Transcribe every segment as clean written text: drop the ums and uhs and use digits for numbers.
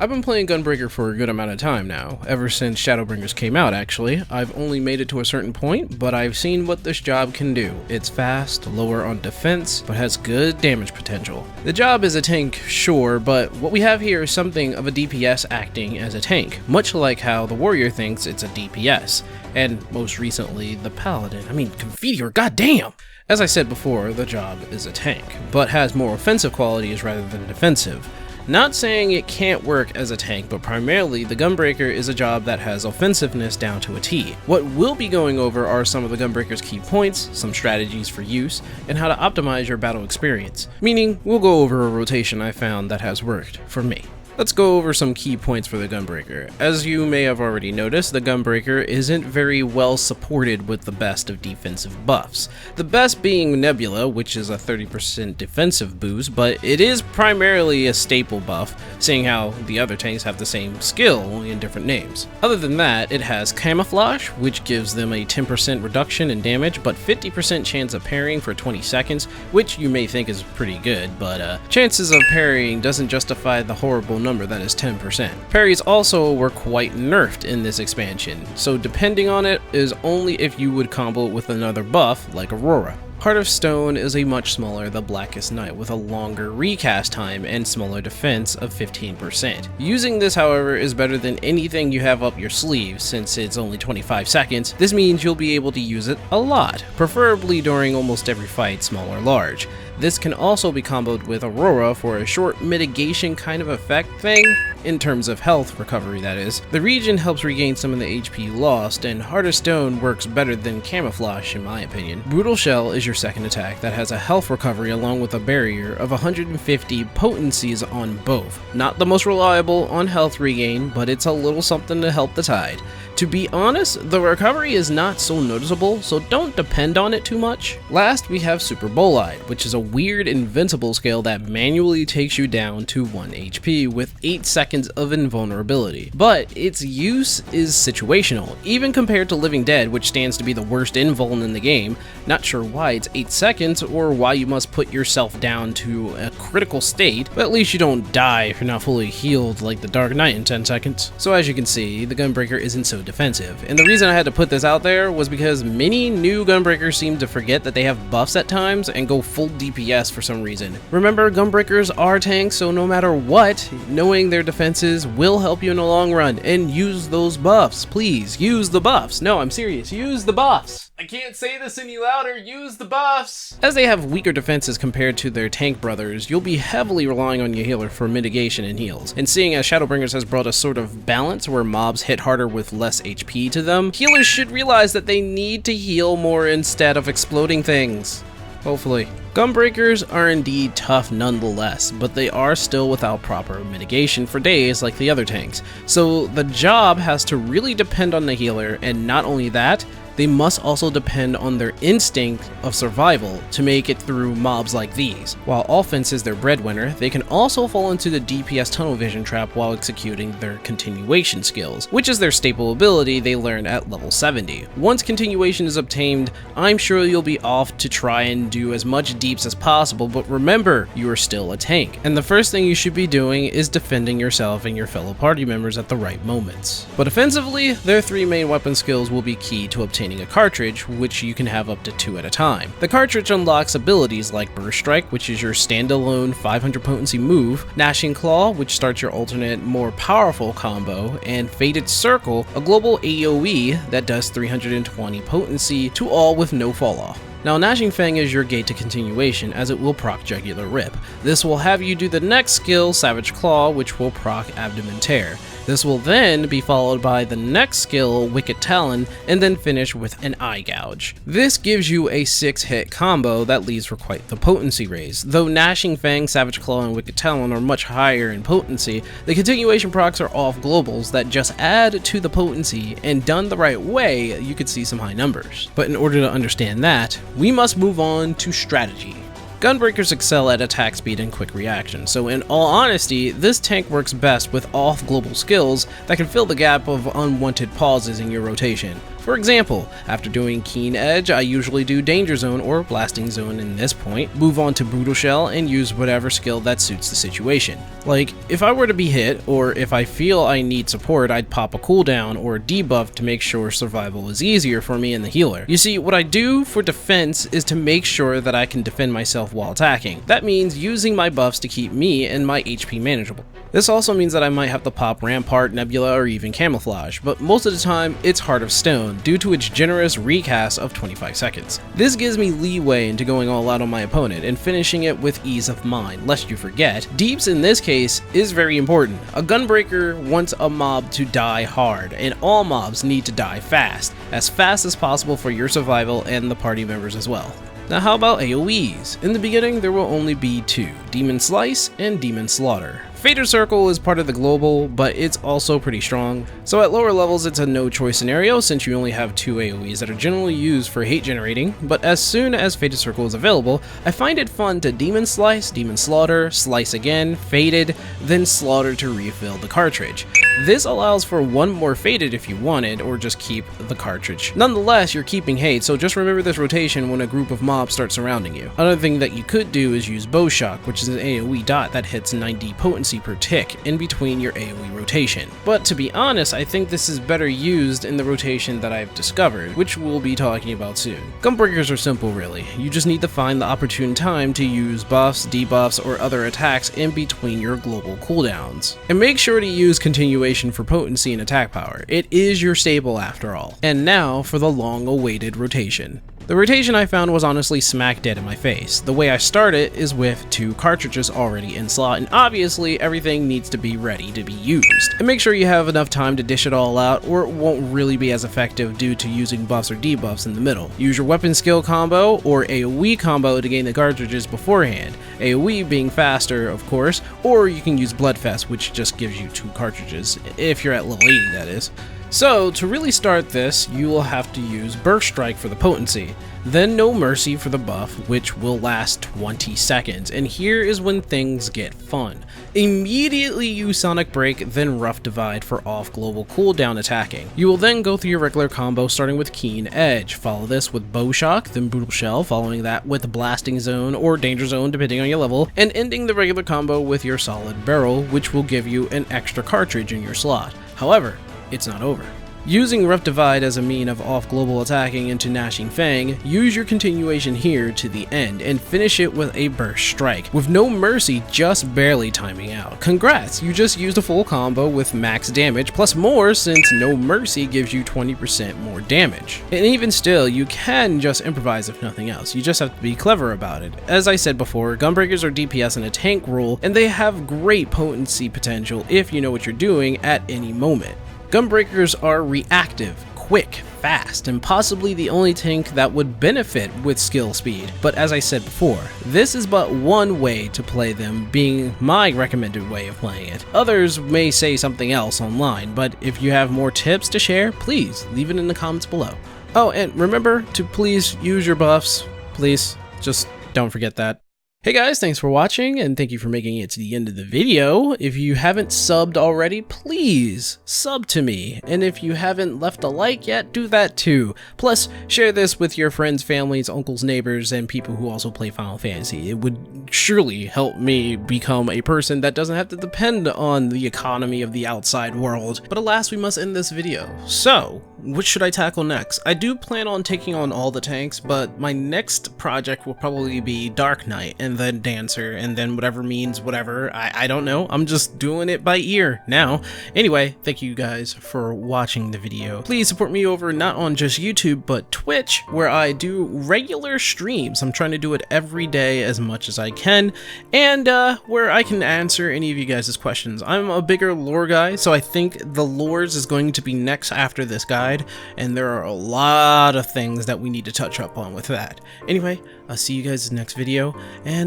I've been playing Gunbreaker for a good amount of time now, ever since Shadowbringers came out actually. I've only made it to a certain point, but I've seen what this job can do. It's fast, lower on defense, but has good damage potential. The job is a tank, sure, but what we have here is something of a DPS acting as a tank, much like how the warrior thinks it's a DPS, and most recently the paladin. I mean, Confiteor, goddamn! As I said before, the job is a tank, but has more offensive qualities rather than defensive. Not saying it can't work as a tank, but primarily the Gunbreaker is a job that has offensiveness down to a T. What we'll be going over are some of the Gunbreaker's key points, some strategies for use, and how to optimize your battle experience. Meaning, we'll go over a rotation I found that has worked for me. Let's go over some key points for the Gunbreaker. As you may have already noticed, the Gunbreaker isn't very well supported with the best of defensive buffs. The best being Nebula, which is a 30% defensive boost, but it is primarily a staple buff, seeing how the other tanks have the same skill, only in different names. Other than that, it has Camouflage, which gives them a 10% reduction in damage, but 50% chance of parrying for 20 seconds, which you may think is pretty good, but chances of parrying doesn't justify the horrible number that is 10%. Parries also were quite nerfed in this expansion, so depending on it is only if you would combo it with another buff like Aurora. Heart of Stone is a much smaller The Blackest Night with a longer recast time and smaller defense of 15%. Using this, however, is better than anything you have up your sleeve since it's only 25 seconds. This means you'll be able to use it a lot, preferably during almost every fight, small or large. This can also be comboed with Aurora for a short mitigation kind of effect thing, in terms of health recovery that is. The region helps regain some of the HP lost, and Heart of Stone works better than Camouflage in my opinion. Brutal Shell is your second attack that has a health recovery along with a barrier of 150 potencies on both. Not the most reliable on health regain, but it's a little something to help the tide. To be honest, the recovery is not so noticeable, so don't depend on it too much. Last, we have Super Bolide, which is a weird invincible skill that manually takes you down to 1 HP with 8 seconds of invulnerability. But its use is situational, even compared to Living Dead, which stands to be the worst invuln in the game. Not sure why it's 8 seconds or why you must put yourself down to a critical state, but at least you don't die if you're not fully healed like the Dark Knight in 10 seconds. So as you can see, the Gunbreaker isn't so defensive, and the reason I had to put this out there was because many new Gunbreakers seem to forget that they have buffs at times and go full DPS for some reason. Remember, Gunbreakers are tanks, so no matter what, knowing their defenses will help you in the long run, and use those buffs. Please, use the buffs. No, I'm serious, use the buffs. I can't say this any louder, use the buffs! As they have weaker defenses compared to their tank brothers, you'll be heavily relying on your healer for mitigation and heals. And seeing as Shadowbringers has brought a sort of balance where mobs hit harder with less HP to them, healers should realize that they need to heal more instead of exploding things. Hopefully. Gunbreakers are indeed tough nonetheless, but they are still without proper mitigation for days like the other tanks. So the job has to really depend on the healer, and not only that, they must also depend on their instinct of survival to make it through mobs like these. While offense is their breadwinner, they can also fall into the DPS tunnel vision trap while executing their continuation skills, which is their staple ability they learn at level 70. Once continuation is obtained, I'm sure you'll be off to try and do as much deeps as possible, but remember, you are still a tank, and the first thing you should be doing is defending yourself and your fellow party members at the right moments. But offensively, their 3 main weapon skills will be key to obtaining a cartridge, which you can have up to 2 at a time. The cartridge unlocks abilities like Burst Strike, which is your standalone 500 potency move, Gnashing Claw, which starts your alternate more powerful combo, and Fated Circle, a global AoE that does 320 potency to all with no fall off. Now, Gnashing Fang is your gate to continuation, as it will proc Jugular Rip. This will have you do the next skill, Savage Claw, which will proc Abdomen Tear. This will then be followed by the next skill, Wicked Talon, and then finish with an Eye Gouge. This gives you a 6-hit combo that leads for quite the potency raise. Though Gnashing Fang, Savage Claw, and Wicked Talon are much higher in potency, the continuation procs are off globals that just add to the potency, and done the right way, you could see some high numbers. But in order to understand that, we must move on to strategy. Gunbreakers excel at attack speed and quick reaction, so in all honesty, this tank works best with off-global skills that can fill the gap of unwanted pauses in your rotation. For example, after doing Keen Edge, I usually do Danger Zone or Blasting Zone in this point, move on to Brutal Shell, and use whatever skill that suits the situation. Like, if I were to be hit, or if I feel I need support, I'd pop a cooldown or a debuff to make sure survival is easier for me and the healer. You see, what I do for defense is to make sure that I can defend myself while attacking. That means using my buffs to keep me and my HP manageable. This also means that I might have to pop Rampart, Nebula, or even Camouflage, but most of the time, it's Heart of Stone, due to its generous recast of 25 seconds. This gives me leeway into going all out on my opponent and finishing it with ease of mind, lest you forget, deeps in this case is very important. A Gunbreaker wants a mob to die hard, and all mobs need to die fast as possible for your survival and the party members as well. Now how about AoEs? In the beginning there will only be two, Demon Slice and Demon Slaughter. Fader Circle is part of the global, but it's also pretty strong, so at lower levels it's a no-choice scenario since you only have two AoEs that are generally used for hate generating, but as soon as Fated Circle is available, I find it fun to Demon Slice, Demon Slaughter, Slice again, Fated, then Slaughter to refill the cartridge. This allows for one more Fated if you wanted, or just keep the cartridge. Nonetheless, you're keeping hate, so just remember this rotation when a group of mobs start surrounding you. Another thing that you could do is use Bow Shock, which is an AoE dot that hits 90 potency per tick in between your AoE rotation. But to be honest, I think this is better used in the rotation that I've discovered, which we'll be talking about soon. Gunbreakers are simple really, you just need to find the opportune time to use buffs, debuffs, or other attacks in between your global cooldowns. And make sure to use continuation for potency and attack power, it is your staple after all. And now for the long awaited rotation. The rotation I found was honestly smack dead in my face. The way I start it is with two cartridges already in slot, and obviously everything needs to be ready to be used. And make sure you have enough time to dish it all out or it won't really be as effective due to using buffs or debuffs in the middle. Use your weapon skill combo or AoE combo to gain the cartridges beforehand, AoE being faster of course, or you can use Bloodfest, which just gives you two cartridges, if you're at level 80 that is. So, to really start this, you will have to use Burst Strike for the potency, then No Mercy for the buff, which will last 20 seconds, and here is when things get fun. Immediately use Sonic Break, then Rough Divide for off-global cooldown attacking. You will then go through your regular combo starting with Keen Edge, follow this with Bow Shock, then Brutal Shell, following that with Blasting Zone or Danger Zone depending on your level, and ending the regular combo with your Solid Barrel, which will give you an extra cartridge in your slot. However, it's not over. Using Rough Divide as a mean of off-global attacking into Gnashing Fang, use your continuation here to the end and finish it with a Burst Strike, with No Mercy just barely timing out. Congrats, you just used a full combo with max damage plus more since No Mercy gives you 20% more damage. And even still, you can just improvise if nothing else, you just have to be clever about it. As I said before, Gunbreakers are DPS in a tank role, and they have great potency potential if you know what you're doing at any moment. Gunbreakers are reactive, quick, fast, and possibly the only tank that would benefit with skill speed. But as I said before, this is but one way to play them, being my recommended way of playing it. Others may say something else online, but if you have more tips to share, please leave it in the comments below. Oh, and remember to please use your buffs. Please, just don't forget that. Hey guys, thanks for watching and thank you for making it to the end of the video. If you haven't subbed already, please sub to me. And if you haven't left a like yet, do that too. Plus, share this with your friends, families, uncles, neighbors, and people who also play Final Fantasy. It would surely help me become a person that doesn't have to depend on the economy of the outside world. But alas, we must end this video. So, what should I tackle next? I do plan on taking on all the tanks, but my next project will probably be Dark Knight, and then Dancer, and then whatever means whatever. I don't know. I'm just doing it by ear now. Anyway, thank you guys for watching the video. Please support me over not on just YouTube, but Twitch, where I do regular streams. I'm trying to do it every day as much as I can, and where I can answer any of you guys' questions. I'm a bigger lore guy, so I think the lores is going to be next after this guide, and there are a lot of things that we need to touch up on with that. Anyway, I'll see you guys in the next video, and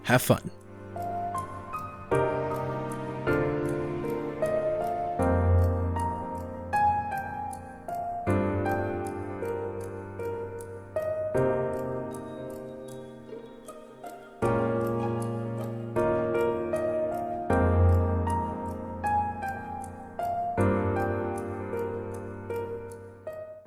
have fun.